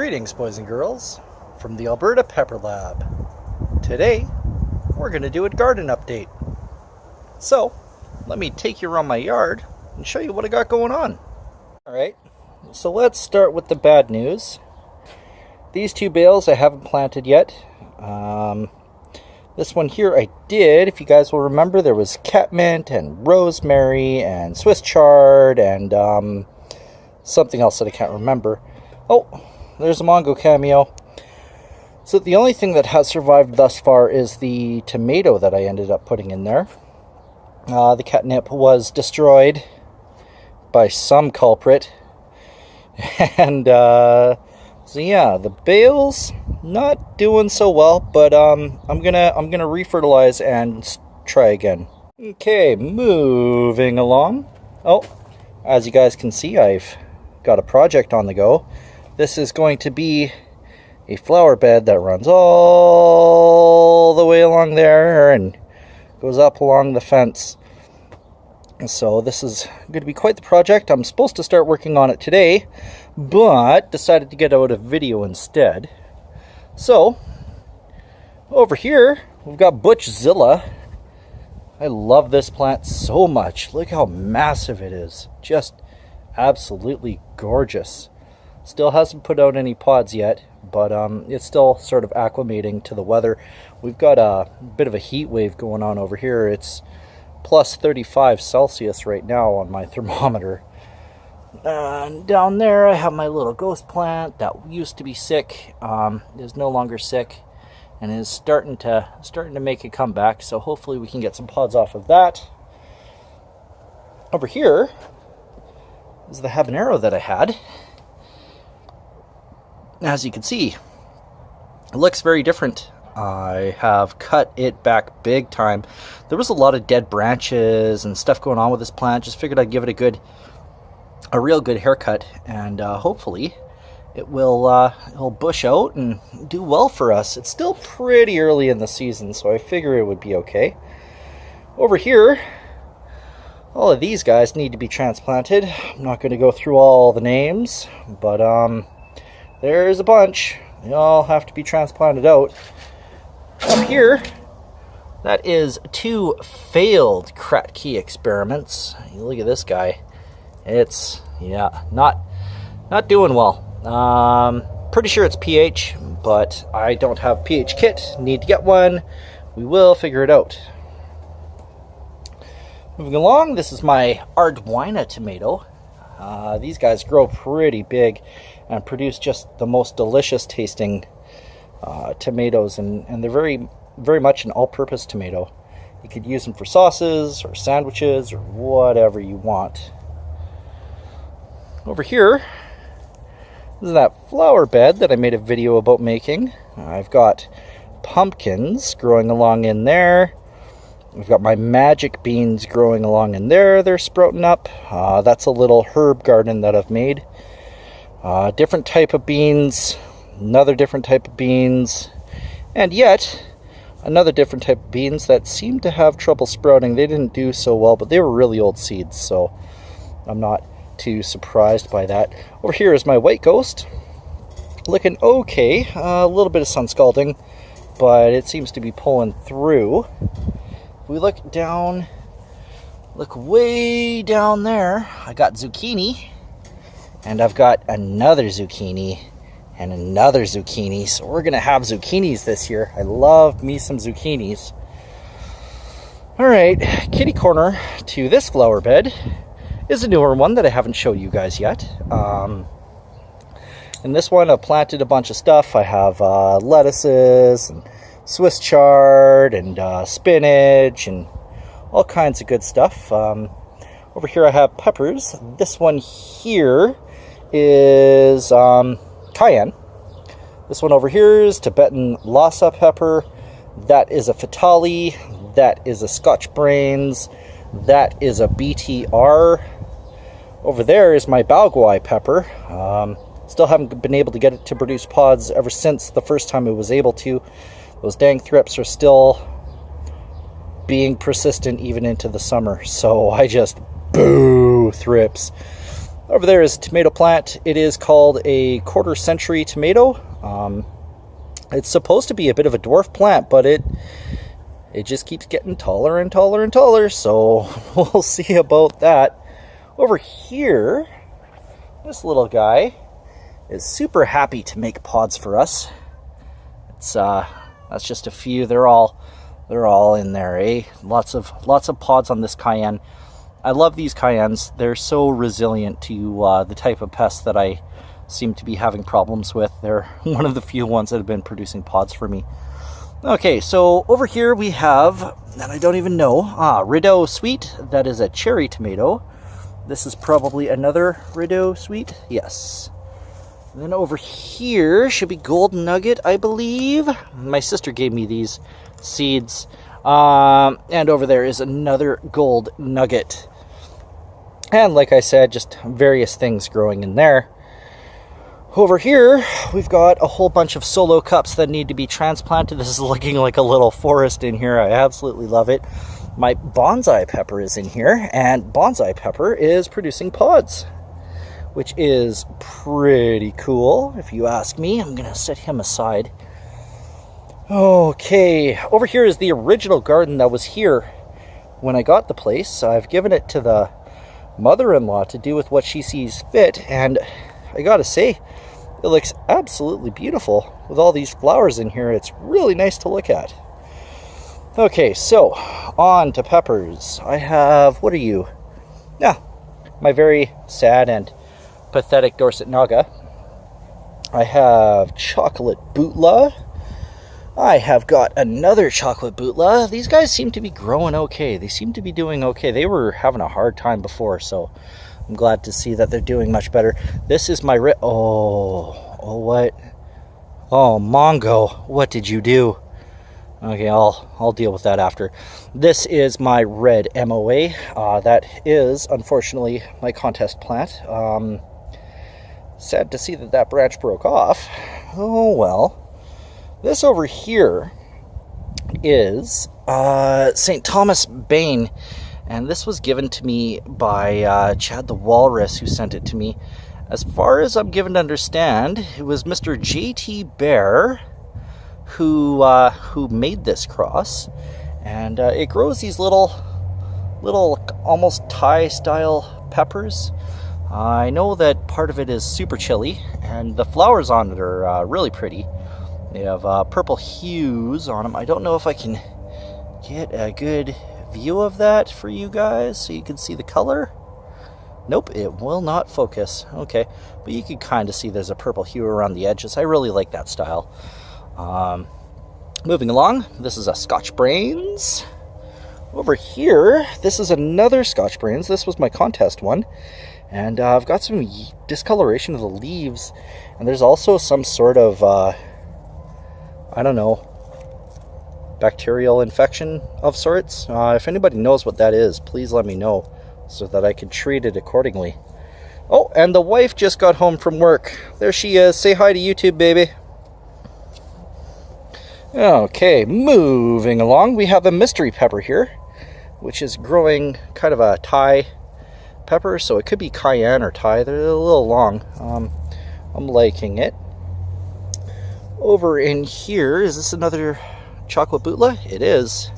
Greetings, boys and girls, from the Alberta Pepper Lab. Today, we're going to do a garden update. So, let me take you around my yard and show you what I got going on. Alright, so let's start with the bad news. These two bales I haven't planted yet. This one here I did. If you guys will remember, there was catmint and rosemary and Swiss chard and something else that I can't remember. Oh, there's a Mongo cameo. So the only thing that has survived thus far is the tomato that I ended up putting in there. The catnip was destroyed by some culprit. And so yeah, the bales not doing so well, but I'm gonna refertilize and try again. Okay, moving along. Oh, as you guys can see, I've got a project on the go. This is going to be a flower bed that runs all the way along there and goes up along the fence. So this is going to be quite the project. I'm supposed to start working on it today, but decided to get out a video instead. So over here we've got Butchzilla. I love this plant so much. Look how massive it is. Just absolutely gorgeous. Still hasn't put out any pods yet, but it's still sort of acclimating to the weather. We've got a bit of a heat wave going on over here. It's plus 35 Celsius right now on my thermometer. And down there I have my little ghost plant that used to be sick, is no longer sick, and is starting to make a comeback. So hopefully we can get some pods off of that. Over here is the habanero that I had. As you can see, it looks very different. I have cut it back big time. There was a lot of dead branches and stuff going on with this plant. Just figured I'd give it a real good haircut, and hopefully it'll bush out and do well for us. It's still pretty early in the season, so I figure it would be okay. Over here, all of these guys need to be transplanted. I'm not going to go through all the names, but there's a bunch. They all have to be transplanted out. Up here, that is 2 failed Kratky experiments. You look at this guy. It's, yeah, not doing well. Pretty sure it's pH, but I don't have pH kit. Need to get one. We will figure it out. Moving along, this is my Arduina tomato. These guys grow pretty big and produce just the most delicious tasting tomatoes, and they're very, very much an all-purpose tomato. You could use them for sauces or sandwiches or whatever you want. Over here is that flower bed that I made a video about making. I've got pumpkins growing along in there. I've got my magic beans growing along in there. They're sprouting up. That's a little herb garden that I've made. Different type of beans, another different type of beans, and yet another different type of beans that seem to have trouble sprouting. They didn't do so well, but they were really old seeds, so I'm not too surprised by that. Over here is my white ghost. Looking okay. A little bit of sun scalding, but it seems to be pulling through. If we look down, look way down there, I got zucchini, and I've got another zucchini, and another zucchini. So we're going to have zucchinis this year. I love me some zucchinis. Alright, kitty corner to this flower bed is a newer one that I haven't showed you guys yet. In this one I've planted a bunch of stuff. I have lettuces and Swiss chard and spinach and all kinds of good stuff. Over here I have peppers. This one here is cayenne. This one over here is Tibetan Lhasa pepper. That is a Fatali. That is a Scotch Brains. That is a BTR. Over there is my Balgoi pepper. Still haven't been able to get it to produce pods ever since the first time it was able to. Those dang thrips are still being persistent even into the summer. So I just boo thrips. Over there is a tomato plant. It is called a quarter-century tomato. It's supposed to be a bit of a dwarf plant, but it just keeps getting taller and taller and taller, so we'll see about that. Over here, this little guy is super happy to make pods for us. It's that's just a few. They're all in there, eh? Lots of pods on this cayenne. I love these cayennes. They're so resilient to the type of pests that I seem to be having problems with. They're one of the few ones that have been producing pods for me. Okay, so over here we have, and I don't even know, Rideau Sweet. That is a cherry tomato. This is probably another Rideau Sweet. Yes. And then over here should be Gold Nugget, I believe. My sister gave me these seeds. And over there is another Gold Nugget. And like I said, just various things growing in there. Over here, we've got a whole bunch of solo cups that need to be transplanted. This is looking like a little forest in here. I absolutely love it. My bonsai pepper is in here, and bonsai pepper is producing pods, which is pretty cool, if you ask me. I'm going to set him aside. Okay, over here is the original garden that was here when I got the place. I've given it to the mother-in-law to do with what she sees fit, and I gotta say, it looks absolutely beautiful with all these flowers in here. It's really nice to look at. Okay, so on to peppers. I have, what are you? Yeah, my very sad and pathetic Dorset Naga. I have chocolate Bootla. I have got another chocolate Bootla. These guys seem to be growing okay. They seem to be doing okay. They were having a hard time before, so I'm glad to see that they're doing much better. This is my what? Oh, Mongo, what did you do? Okay, I'll deal with that after. This is my red MOA. That is, unfortunately, my contest plant. Sad to see that branch broke off. Oh, well. This over here is St. Thomas Bane. And this was given to me by Chad the Walrus, who sent it to me. As far as I'm given to understand, it was Mr. J.T. Bear who made this cross, and it grows these little almost Thai style peppers. I know that part of it is super chili, and the flowers on it are really pretty. They have purple hues on them. I don't know if I can get a good view of that for you guys so you can see the color. Nope, it will not focus. Okay, but you can kind of see there's a purple hue around the edges. I really like that style. Moving along, this is a Scotch Brains. Over here, this is another Scotch Brains. This was my contest one. And I've got some discoloration of the leaves. And there's also some sort of, I don't know, bacterial infection of sorts. If anybody knows what that is, please let me know so that I can treat it accordingly. Oh, and the wife just got home from work. There she is. Say hi to YouTube, baby. Okay, moving along, we have a mystery pepper here, which is growing kind of a Thai pepper, so it could be cayenne or Thai. They're a little long. I'm liking it. Over in here, is this another chocolate Bootla? It is.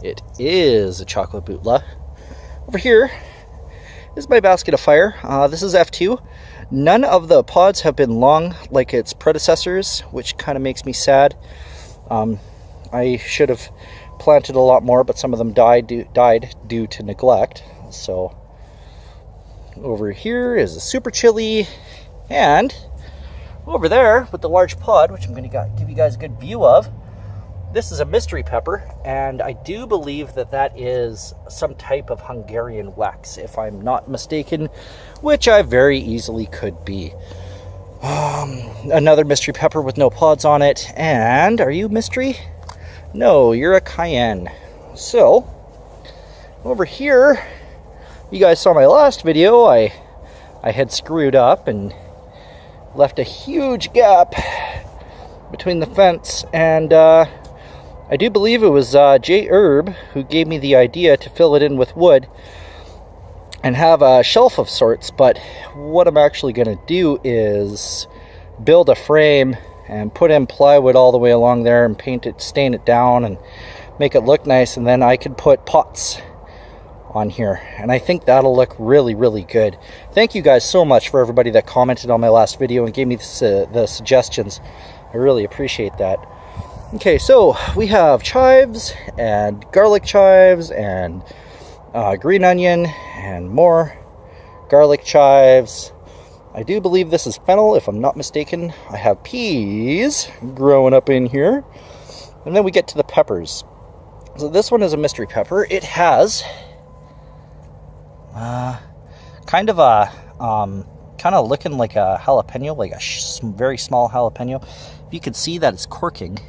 It is a chocolate Bootla. Over here is my basket of fire. This is F2. None of the pods have been long like its predecessors, which kind of makes me sad. I should have planted a lot more, but some of them died due to neglect. So over here is a super chili, and over there with the large pod, which I'm going to give you guys a good view of, this is a mystery pepper, and I do believe that is some type of Hungarian wax, if I'm not mistaken, which I very easily could be. Another mystery pepper with no pods on it. And are you mystery? No, you're a cayenne. So over here, you guys saw my last video. I had screwed up and left a huge gap between the fence, and I do believe it was Jay Herb who gave me the idea to fill it in with wood. and have a shelf of sorts, but what I'm actually going to do is build a frame and put in plywood all the way along there and paint it, stain it down, and make it look nice, and then I could put pots on here, and I think that'll look really, really good. Thank you guys so much for everybody that commented on my last video and gave me the suggestions. I really appreciate that. Okay, so we have chives and garlic chives and green onion and more garlic chives. I do believe this is fennel, if I'm not mistaken. I have peas growing up in here. And then we get to the peppers. So this one is a mystery pepper. It has kind of looking like a jalapeno, like a very small jalapeno. You can see that it's corking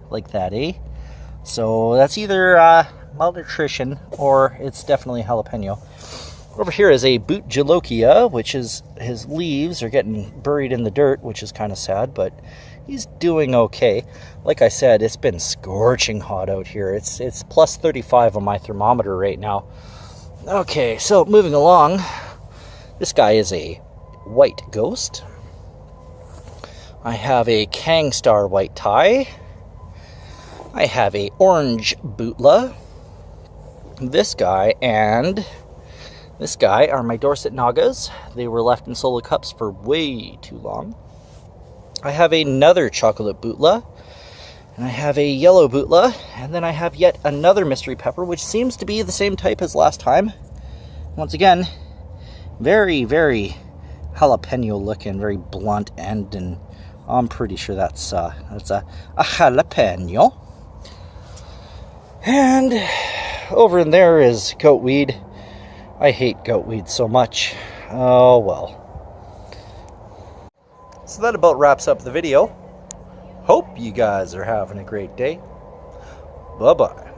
like that, eh? So that's either malnutrition or it's definitely jalapeno. Over here is a boot jalokia, which is his leaves are getting buried in the dirt, which is kind of sad, but he's doing okay. Like I said, it's been scorching hot out here. It's plus 35 on my thermometer right now. Okay, so moving along, this guy is a white ghost. I have a Kangstar white tie. I have a orange bootla. This guy and this guy are my Dorset Nagas. They were left in solo cups for way too long. I have another chocolate bootla, and I have a yellow bootla, and then I have yet another mystery pepper, which seems to be the same type as last time. Once again, very, very jalapeno looking, very blunt end, and I'm pretty sure that's a jalapeno. And over in there is goat weed. I hate goat weed so much. Oh well. So that about wraps up the video. Hope you guys are having a great day. Bye-bye.